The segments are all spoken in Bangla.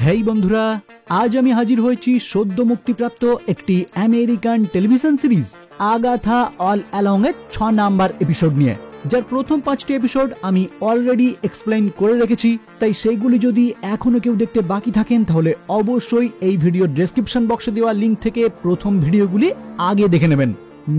হেই বন্ধুরা, আজ আমি হাজির হয়েছি সদ্য মুক্তিপ্রাপ্ত একটি American television series Agatha all along এর 6 নাম্বার এপিসোড নিয়ে, যার প্রথম 5টি এপিসোড আমি অলরেডি এক্সপ্লেইন করে রেখেছি। তাই সেইগুলি যদি এখনো কেউ দেখতে বাকি থাকেন তাহলে অবশ্যই এই ভিডিওর ডেসক্রিপশন বক্সে দেওয়া লিংক থেকে প্রথম ভিডিওগুলি আগে দেখে নেবেন,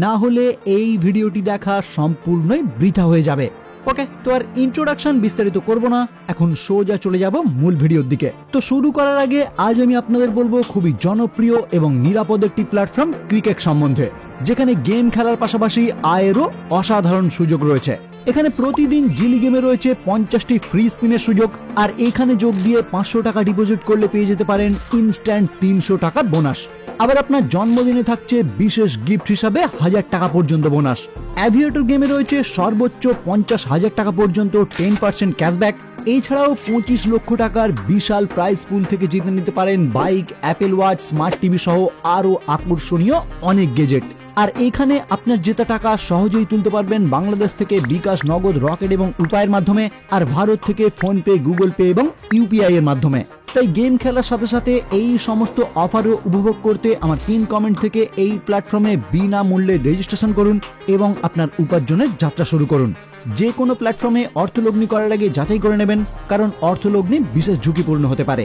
না হলে এই ভিডিওটি দেখা সম্পূর্ণই বৃথা হয়ে যাবে। ওকে, তো আর ইন্ট্রোডাকশন বিস্তারিত করব না, এখন সোজা চলে যাব মূল ভিডিওর দিকে। তো শুরু করার আগে আজ আমি আপনাদের বলবো খুবই জনপ্রিয় এবং নিরাপদ একটি প্ল্যাটফর্ম ক্রিকেট সম্বন্ধে, যেখানে গেম খেলার পাশাপাশি আয়েরও অসাধারণ সুযোগ রয়েছে। এখানে প্রতিদিন জিলি গেমে রয়েছে 50টি ফ্রি স্পিনের সুযোগ, আর এখানে যোগ দিয়ে 500 টাকা ডিপোজিট করলে পেয়ে যেতে পারেন ইনস্ট্যান্ট 300 টাকার বোনাস। আবার আপনার জন্মদিনে থাকছে বিশেষ গিফট হিসাবে 1000 টাকা পর্যন্ত বোনাস। অ্যাভিয়েটর গেমে রয়েছে সর্বোচ্চ 50,000 টাকা পর্যন্ত 10% ক্যাশব্যাক। এছাড়াও 25 লক্ষ টাকার বিশাল প্রাইজ পুল থেকে জিতে নিতে পারেন bike, Apple watch, smart TV সহ আরো আকর্ষণীয় অনেক গেজেট। আর এখানে আপনার জেতা টাকা সহজেই তুলতে পারবেন বাংলাদেশ থেকে বিকাশ, নগদ, রকেট এবং উপায়ের মাধ্যমে, আর ভারত থেকে ফোনপে, গুগল পে এবং ইউপিআই এর মাধ্যমে। তাই গেম খেলার সাথে সাথে এই সমস্ত অফারও উপভোগ করতে আমার পিন কমেন্ট থেকে এই প্ল্যাটফর্মে বিনামূল্যে রেজিস্ট্রেশন করুন এবং আপনার উপার্জনের যাত্রা শুরু করুন। যে কোনো প্ল্যাটফর্মে অর্থলগ্নি করার আগে যাচাই করে নেবেন, কারণ অর্থলগ্নি বিশেষ ঝুঁকিপূর্ণ হতে পারে।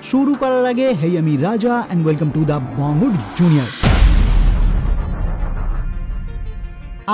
শুরু করার আগে হেই, আমি Raja and welcome to the Bongood junior.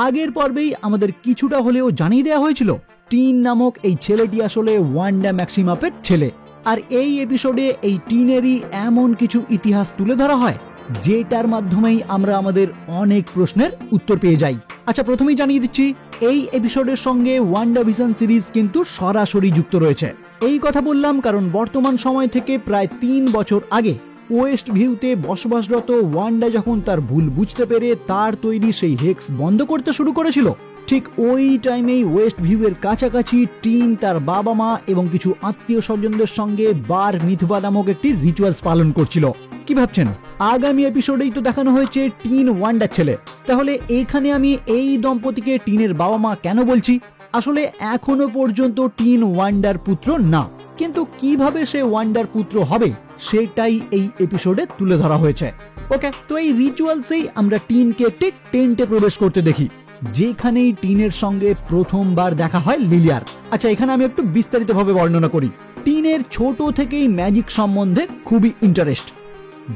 আগের পর্বেই আমাদের কিছুটা হলেও জানিয়ে দেওয়া হয়েছিল টিন নামক এই ছেলেটি আসলে ওয়ান্ডা ম্যাক্সিমাপের ছেলে, আর এই এপিসোডে এই টিনেরই এমন কিছু ইতিহাস তুলে ধরা হয় যেটার মাধ্যমেই আমরা আমাদের অনেক প্রশ্নের উত্তর পেয়ে যাই। আচ্ছা, প্রথমেই জানিয়ে দিচ্ছি এই এপিসোডের সঙ্গে ওয়ান্ডাভিশন সিরিজ কিন্তু সরাসরি যুক্ত রয়েছে। এই কথা বললাম কারণ বর্তমান সময় থেকে প্রায় 3 বছর আগে ওয়েস্ট ভিউতে বসবাসরত ওয়ান্ডা যখন তার ভুল বুঝতে পেরে তার তৈরি সেই হেক্স বন্ধ করতে শুরু করেছিল, ঠিক ওই টাইমেই ওয়েস্ট ভিউ এর কাছাকাছি টিন তার বাবা মা এবং কিছু আত্মীয় স্বজনদের সঙ্গে বার মিথবা নামক একটি রিচুয়ালস পালন করছিল। কি ভাবছেন, আগামী এপিসোডেই তো দেখানো হয়েছে টিন ওয়ান্ডার ছেলে, তাহলে এখানে আমি এই দম্পতিকে টিনের বাবা মা কেন বলছি? আসলে এখনো পর্যন্ত টিন ওয়ান্ডার পুত্র না, কিন্তু কিভাবে সে ওয়ান্ডার পুত্র হবে সেটাই এই এপিসোডে তুলে ধরা হয়েছে। ওকে, তো এই রিচুয়ালসেই আমরা টিনকে একটি টেন্টে প্রবেশ করতে দেখি, যেখানেই টিনের সঙ্গে প্রথমবার দেখা হয় লিলিয়ার। আচ্ছা, এখানে আমি একটু বিস্তারিতভাবে বর্ণনা করি। টিনের ছোট থেকেই ম্যাজিক সম্বন্ধে খুবই ইন্টারেস্ট,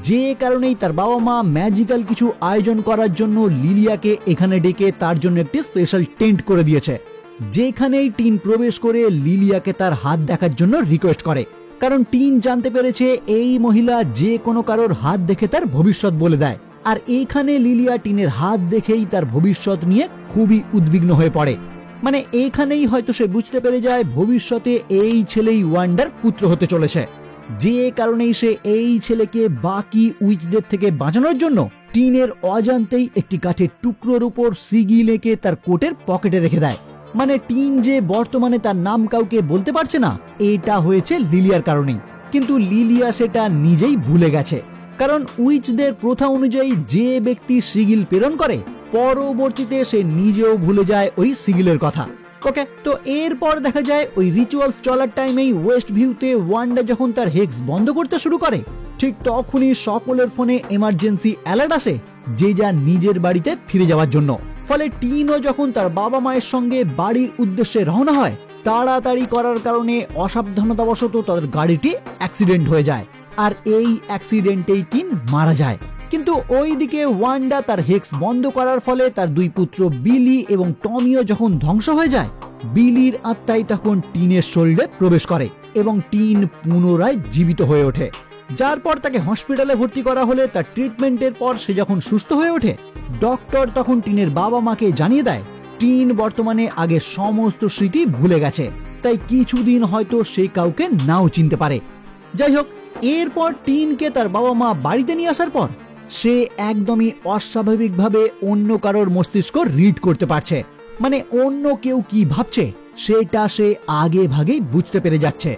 যে কারণেই তার বাবা মা ম্যাজিক্যাল কিছু আয়োজন করার জন্য লিলিয়াকে এখানে ডেকে তার জন্য একটি স্পেশাল টেন্ট করে দিয়েছে, যেখানেই টিন প্রবেশ করে লিলিয়াকে তার হাত দেখার জন্য রিকোয়েস্ট করে, কারণ টিন জানতে পেরেছে এই মহিলা যে কোনো কারোর হাত দেখে তার ভবিষ্যৎ বলে দেয়। আর এইখানে লিলিয়া টিনের হাত দেখেই তার ভবিষ্যৎ নিয়ে খুবই উদ্বিগ্ন হয়ে পড়ে। মানে এইখানেই হয়তো সে বুঝতে পেরে যায় ভবিষ্যতে এই ছেলেই ওয়ান্ডার পুত্র হতে চলেছে, যে কারণেই সে এই ছেলেকে বাকি উইচদের থেকে বাঁচানোর জন্য টিনের অজান্তেই একটি কাঠের টুকরোর উপর সিগিল এঁকে তার কোটের পকেটে রেখে দেয়। মানে টিন যে বর্তমানে তার নাম কাউকে বলতে পারছে না, এটা হয়েছে লিলিয়ার কারণেই। কিন্তু লিলিয়া সেটা নিজেই ভুলে গেছে, কারণ উইচদের প্রথা অনুযায়ী যে ব্যক্তি সিগিল প্রেরণ করে পরবর্তীতে সে নিজেও ভুলে যায় ওই সিগিলের কথা। ওকে, তো এরপর দেখা যায় ওই রিচুয়ালস চলার টাইমেই ওয়েস্ট ভিউতে ওয়ান্ডা যখন তার হেক্স বন্ধ করতে শুরু করে, ঠিক তখনই সকলের ফোনে এমার্জেন্সি অ্যালার্ট আসে যে যার নিজের বাড়িতে ফিরে যাওয়ার জন্য। ফলে টিনও যখন তার বাবা মায়ের সঙ্গে বাড়ির উদ্দেশ্যে রওনা হয়, তাড়াতাড়ি করার কারণে অসাবধানতাবশত তাদের গাড়িটি অ্যাক্সিডেন্ট হয়ে যায়, আর এই অ্যাক্সিডেন্টেই টিন মারা যায়। কিন্তু ওইদিকে ওয়ান্ডা তার হেক্স বন্ধ করার ফলে তার 2 পুত্র বিলি এবং টমিও যখন ধ্বংস হয়ে যায়, বিলির আত্মাই তখন টিনের শরীরে প্রবেশ করে এবং টিন পুনরায় জীবিত হয়ে ওঠে, যার পর তাকে হসপিটালে ভর্তি করা হলে তার ট্রিটমেন্টের পর সে যখন সুস্থ হয়ে ওঠে, ডক্টর তখন টিনের বাবা মাকে জানিয়ে দেয় টিন বর্তমানে আগের সমস্ত স্মৃতি ভুলে গেছে, তাই কিছুদিন হয়তো সে কাউকে নাও চিনতে পারে। যাই হোক, এরপর টিনকে তার বাবা মা বাড়িতে নিয়ে আসার পর সে একদমই অস্বাভাবিকভাবে অন্য কারোর মস্তিষ্ক রিড করতে পারছে। মানে অন্য কেউ কি ভাবছে সেটা সে আগে ভাগেই বুঝতে পেরে যাচ্ছে।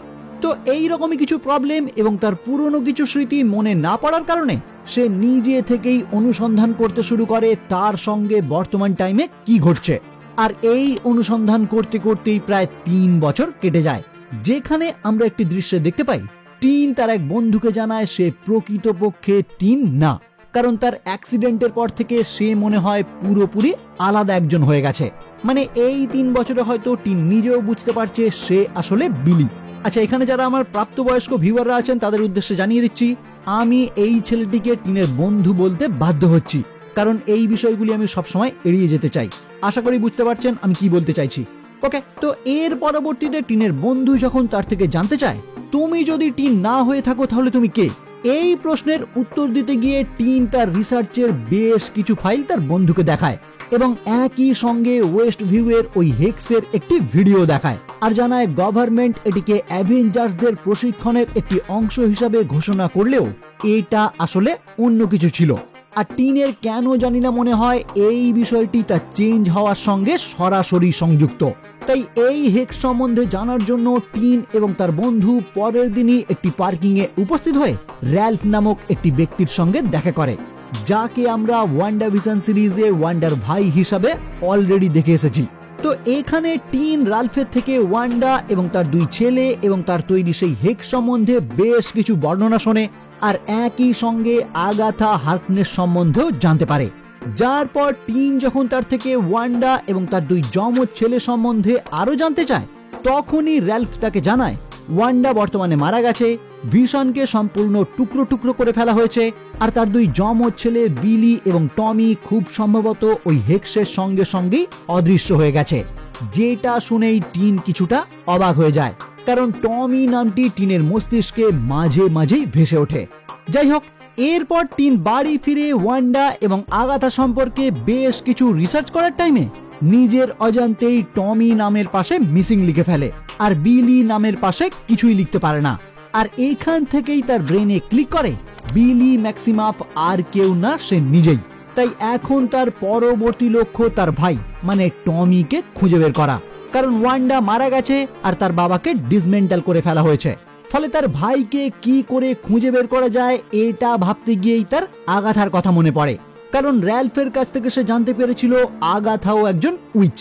তো এই রকমই কিছু প্রবলেম এবং তার পুরনো কিছু স্মৃতি মনে না পড়ার কারণে সে নিজে থেকেই অনুসন্ধান করতে শুরু করে তার সঙ্গে বর্তমান টাইমে কি ঘটছে। আর এই অনুসন্ধান করতে করতেই প্রায় 3 বছর কেটে যায়, যেখানে আমরা একটি দৃশ্যে দেখতে পাই টিন তার এক বন্ধুকে জানায় সে প্রকৃতপক্ষে টিন না, কারণ তার অ্যাক্সিডেন্টের পর থেকে সে মনে হয় পুরোপুরি আলাদা একজন হয়ে গেছে। মানে এই 3 বছরে হয়তো টিন নিজেও বুঝতে পারছে সে আসলে বিলি। আচ্ছা, এখানে যারা আমার প্রাপ্তবয়স্ক ভিউয়াররা আছেন তাদের উদ্দেশ্যে জানিয়ে দিচ্ছি, আমি এই ছেলেটিকে টিনের বন্ধু বলতে বাধ্য হচ্ছি, কারণ এই বিষয়গুলি আমি সবসময় এড়িয়ে যেতে চাই। আশা করি বুঝতে পারছেন আমি কি বলতে চাইছি। ওকে, তো এর পরবর্তীতে টিনের বন্ধু যখন তার থেকে জানতে চায় তুমি যদি টিন না হয়ে থাকো তাহলে তুমি কে, এই প্রশ্নের উত্তর দিতে গিয়ে টিন তার রিসার্চের বেশ কিছু ফাইল তার বন্ধুকে দেখায় এবং একই সঙ্গে ওয়েস্ট ভিউ এর ওই হেক্সের একটি ভিডিও দেখায় আর জানায় গভর্নমেন্ট এটিকে অ্যাভেঞ্জার্সদের প্রশিক্ষণের একটি অংশ হিসাবে ঘোষণা করলেও এটা আসলে অন্য কিছু ছিল। আর টিনের কেন জানি না মনে হয় এই বিষয়টি তার চেঞ্জ হওয়ার সঙ্গে সরাসরি সংযুক্ত। তাই এই হেক্স সম্বন্ধে জানার জন্য টিন এবং তার বন্ধু পরের দিনই একটি পার্কিং এ উপস্থিত হয়ে র্যালফ নামক একটি ব্যক্তির সঙ্গে দেখা করে, যাকে আমরা ওয়ান্ডাভিশন সিরিজে ওয়ান্ডার ভাই হিসাবে অলরেডি দেখে এসেছি। তো এখানে টিন রালফের থেকে ওয়ান্ডা এবং তার 2 ছেলে এবং তার তৈরি সেই হেক্স সম্বন্ধে বেশ কিছু বর্ণনা শোনে আর একই সঙ্গে আগাথা হার্কনেস সম্বন্ধেও জানতে পারে। যার পর টিন যখন তার থেকে ওয়ান্ডা এবং তার 2 যমজ ছেলে সম্বন্ধে আরো জানতে চায়, তখনই র্যালফ তাকে জানায় ওয়ান্ডা বর্তমানে মারা গেছে, ভিশনকে সম্পূর্ণ টুকরো টুকরো করে ফেলা হয়েছে আর তার 2 যমজ ছেলে বিলি এবং টমি খুব সম্ভবত ওই হেক্সের সঙ্গে সঙ্গেই অদৃশ্য হয়ে গেছে। যেটা শুনেই টিন কিছুটা অবাক হয়ে যায়, কারণ টমি নামটি টিনের মস্তিষ্কে মাঝে মাঝেই ভেসে ওঠে। যাই হোক, এরপর টিন বাড়ি ফিরে ওয়ান্ডা এবং আগাথা সম্পর্কে বেশ কিছু রিসার্চ করার টাইমে নিজের অজান্তেই টমি নামের পাশে মিসিং লিখে ফেলে আর বিলি নামের পাশে কিছুই লিখতে পারে না। আর এইখান থেকেই তার ব্রেনে ক্লিক করে বিলি ম্যাক্সিমাফ আর কেউ না, সে নিজেই। তাই এখন তার পরবর্তী লক্ষ্য তার ভাই মানে টমিকে খুঁজে বের করা, কারণ ওয়ান্ডা মারা গেছে আর তার বাবাকে ডিসমেন্টাল করে ফেলা হয়েছে। ফলে তার ভাইকে কি করে খুঁজে বের করা যায় এটা ভাবতে গিয়েই তার আগাথার কথা মনে পড়ে, কারণ র্যালফের কাছ থেকে সে জানতে পেরেছিল আগাথাও একজন উইচ,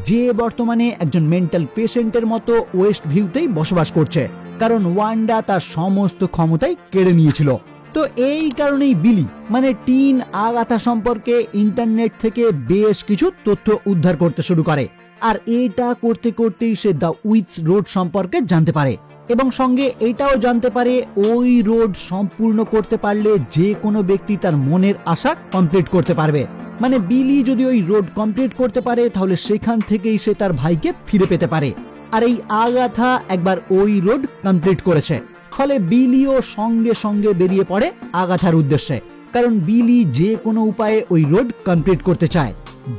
যে বর্তমানে একজন মেন্টাল পেশেন্টের মতো ওয়েস্ট ভিউতেই বসবাস করছে, কারণ ওয়ান্ডা তার সমস্ত ক্ষমতাই কেড়ে নিয়েছিল। তো এই কারণেই বিলি মানে টিন আগাথা সম্পর্কে ইন্টারনেট থেকে বেশ কিছু তথ্য উদ্ধার করতে শুরু করে আর এটা করতে করতেই সে দ্য উইচ রোড সম্পর্কে জানতে পারে এবং সঙ্গে এটাও জানতে পারে ওই রোড সম্পূর্ণ করতে পারলে যে কোনো ব্যক্তি তার মনের আশা কমপ্লিট করতে পারবে। মানে বিলি যদি ওই রোড কমপ্লিট করতে পারে তাহলে সেখান থেকেই সে তার ভাইকে ফিরে পেতে পারে। আর এই আগাথা একবার ওই রোড কমপ্লিট করেছে, ফলে বিলিও সঙ্গে সঙ্গে বেরিয়ে পড়ে আগাথার উদ্দেশ্যে, কারণ বিলি যে কোনো উপায়ে ওই রোড কমপ্লিট করতে চায়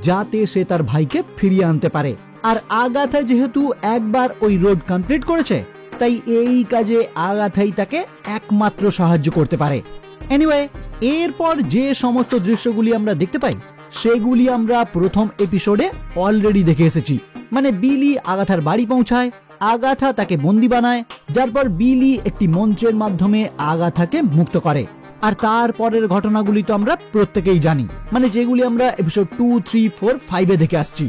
যাতে সে তার ভাইকে ফিরিয়ে আনতে পারে। আর আগাথা যেহেতু একবার ওই রোড কমপ্লিট করেছে তাই এই কাজে আগাথাই তাকে একমাত্র সাহায্য করতে পারে। এনিওয়ে, এরপর যে সমস্ত দৃশ্যগুলি আমরা দেখতে পাই সেগুলি আমরা প্রথম এপিসোডে অলরেডি দেখে এসেছি। মানে বিলি আগাথার বাড়ি পৌঁছায়, আগাথা তাকে বন্দি বানায়, যার পর বিলি একটি মন্ত্রের মাধ্যমে আগাথাকে মুক্ত করে। আর তারপরের ঘটনাগুলি তো আমরা প্রত্যেকেই জানি, মানে যেগুলি আমরা এপিসোড 2, 3, 4, 5 দেখে আসছি।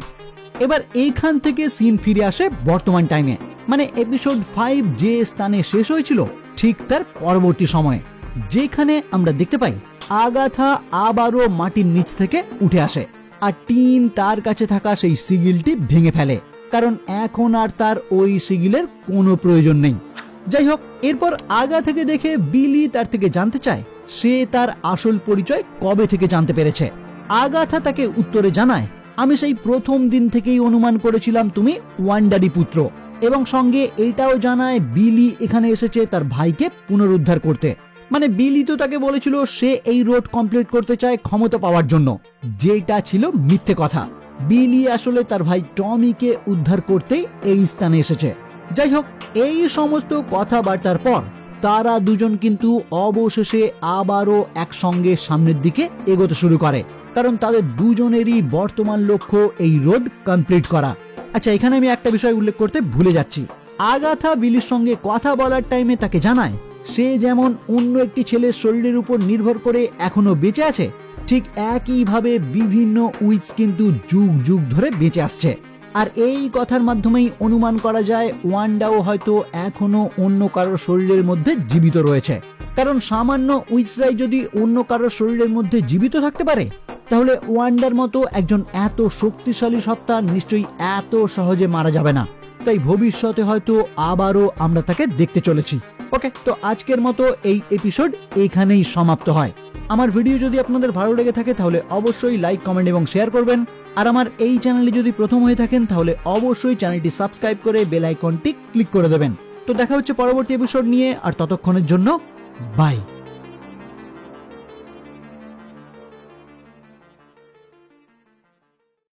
এবার এইখান থেকে সিন ফিরে আসে বর্তমান টাইমে, মানে এপিসোড 5 যে স্থানে শেষ হয়েছিল ঠিক তার পরবর্তী সময়ে, যেখানে আমরা দেখতে পাই আগাথা আবারও মাটির নিচ থেকে উঠে আসে আর টিন তার কাছে থাকা সেই সিগিলটি ভেঙে ফেলে, কারণ এখন আর তার ওই সিগিলের কোনো প্রয়োজন নেই। যাই হোক, এরপর আগাথাকে দেখে বিলি তার থেকে জানতে চায় সে তার আসল পরিচয় কবে থেকে জানতে পেরেছে। আগাথা তাকে উত্তরে জানায় আমি সেই প্রথম দিন থেকেই অনুমান করেছিলাম তুমি ওয়ান্ডারি পুত্র, এবং সঙ্গে এটাও জানায় বিলি এখানে এসেছে তার ভাইকে পুনরুদ্ধার করতে। মানে বিলি তো তাকে বলেছিল সে এই রোড কমপ্লিট করতে চায় ক্ষমতা পাওয়ার জন্য, যেটা ছিল মিথ্যে কথা। বিলি আসলে তার ভাই টমিকে উদ্ধার করতেই এই স্থানে এসেছে। যাই হোক, এই সমস্ত কথাবার্তার পর তারা দুজন কিন্তু অবশেষে আবারও একসঙ্গে সামনের দিকে এগোতে শুরু করে, কারণ তাদের দুজনেরই বর্তমান লক্ষ্য এই রোড কমপ্লিট করা। আচ্ছা, এখানে আমি একটা বিষয় উল্লেখ করতে ভুলে যাচ্ছি। আগাথা বিলির সঙ্গে কথা বলার টাইমে তাকে জানায় সে যেমন অন্য একটি ছেলের শরীরের উপর নির্ভর করে এখনো বেঁচে আছে, ঠিক একইভাবে বিভিন্ন উইচ কিন্তু যুগ যুগ ধরে বেঁচে আসছে। আর এই কথার মাধ্যমেই অনুমান করা যায় ওয়ান্ডাও হয়তো এখনো অন্য কারোর শরীরের মধ্যে জীবিত রয়েছে। কারণ সামান্য উইসরাই যদি অন্য কারোর শরীরের মধ্যে জীবিত থাকতে পারে, তাহলে ওয়ান্ডার মতো একজন এত শক্তিশালী সত্তা নিশ্চয়ই এত সহজে মারা যাবে না। তাই ভবিষ্যতে হয়তো আবারও আমরা তাকে দেখতে চলেছি। ওকে, তো আজকের মতো এই এপিসোড এখানেই সমাপ্ত হয়। আমার ভিডিও যদি আপনাদের ভালো লেগে থাকে তাহলে অবশ্যই লাইক, কমেন্ট এবং শেয়ার করবেন। আর আমার এই চ্যানেলে যদি প্রথম হয়ে থাকেন তাহলে অবশ্যই চ্যানেলটি সাবস্ক্রাইব করে বেল আইকনটি ক্লিক করে দেবেন। তো দেখা হচ্ছে পরবর্তী এপিসোড নিয়ে, আর ততক্ষণের জন্য বাই।